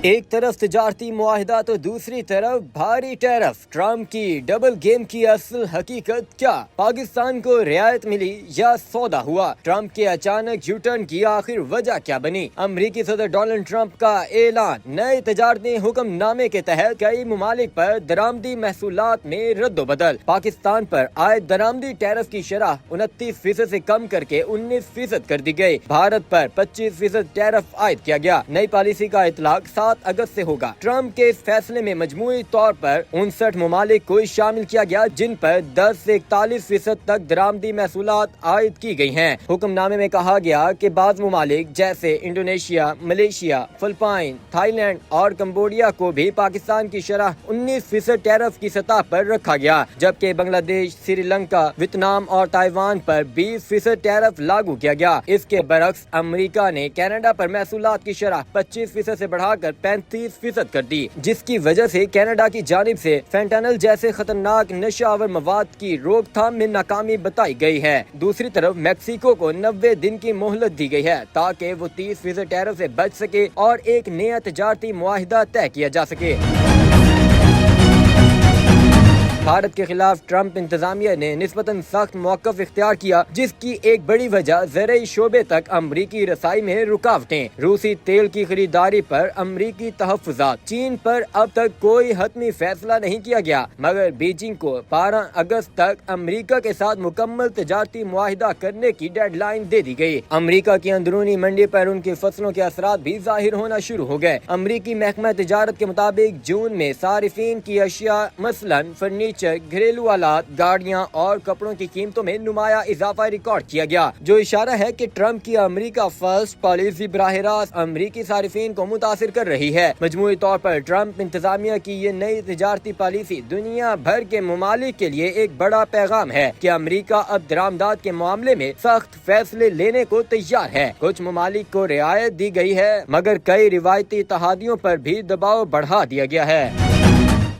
ایک طرف تجارتی معاہدہ تو دوسری طرف بھاری ٹیرف۔ ٹرمپ کی ڈبل گیم کی اصل حقیقت کیا؟ پاکستان کو رعایت ملی یا سودا ہوا؟ ٹرمپ کے اچانک یو ٹرن کی آخر وجہ کیا بنی؟ امریکی صدر ڈونلڈ ٹرمپ کا اعلان۔ نئے تجارتی حکم نامے کے تحت کئی ممالک پر درآمدی محصولات میں رد و بدل۔ پاکستان پر عائد درآمدی ٹیرف کی شرح 29% سے کم کر کے 19% کر دی گئی۔ بھارت پر 25% ٹیرف عائد کیا گیا۔ نئی پالیسی کا اطلاق 7 اگست سے ہوگا۔ ٹرمپ کے اس فیصلے میں مجموعی طور پر 59 ممالک کو شامل کیا گیا، جن پر 10 سے 41% تک درآمدی محصولات عائد کی گئی ہیں۔ حکم نامے میں کہا گیا کہ بعض ممالک جیسے Indonesia, Malaysia, Philippines, Thailand اور کمبوڈیا کو بھی پاکستان کی شرح 19% ٹیرف کی سطح پر رکھا گیا، جبکہ بنگلہ دیش، سری لنکا، ویتنام اور تائیوان پر 20% ٹیرف لاگو کیا گیا۔ اس کے برعکس امریکہ نے کینیڈا پر محصولات کی شرح 25% سے بڑھا کر 35% کر دی، جس کی وجہ سے کینیڈا کی جانب سے فینٹانل جیسے خطرناک نشہ آور مواد کی روک تھام میں ناکامی بتائی گئی ہے۔ دوسری طرف میکسیکو کو 90 دن کی مہلت دی گئی ہے تاکہ وہ 30% ٹیرف سے بچ سکے اور ایک نیا تجارتی معاہدہ طے کیا جا سکے۔ بھارت کے خلاف ٹرمپ انتظامیہ نے نسبتاً سخت موقف اختیار کیا، جس کی ایک بڑی وجہ زرعی شعبے تک امریکی رسائی میں رکاوٹیں، روسی تیل کی خریداری پر امریکی تحفظات۔ چین پر اب تک کوئی حتمی فیصلہ نہیں کیا گیا، مگر بیجنگ کو 12 اگست تک امریکہ کے ساتھ مکمل تجارتی معاہدہ کرنے کی ڈیڈ لائن دے دی گئی۔ امریکہ کی اندرونی منڈی پر ان کی فصلوں کے اثرات بھی ظاہر ہونا شروع ہو گئے۔ امریکی محکمہ تجارت کے مطابق جون میں صارفین کی اشیاء مثلاً فرنیچر، گھریلو آلات، گاڑیاں اور کپڑوں کی قیمتوں میں نمایاں اضافہ ریکارڈ کیا گیا، جو اشارہ ہے کہ ٹرمپ کی امریکہ فرسٹ پالیسی براہ راست امریکی صارفین کو متاثر کر رہی ہے۔ مجموعی طور پر ٹرمپ انتظامیہ کی یہ نئی تجارتی پالیسی دنیا بھر کے ممالک کے لیے ایک بڑا پیغام ہے کہ امریکہ اب درآمدات کے معاملے میں سخت فیصلے لینے کو تیار ہے۔ کچھ ممالک کو رعایت دی گئی ہے، مگر کئی روایتی اتحادیوں پر بھی دباؤ بڑھا دیا گیا ہے۔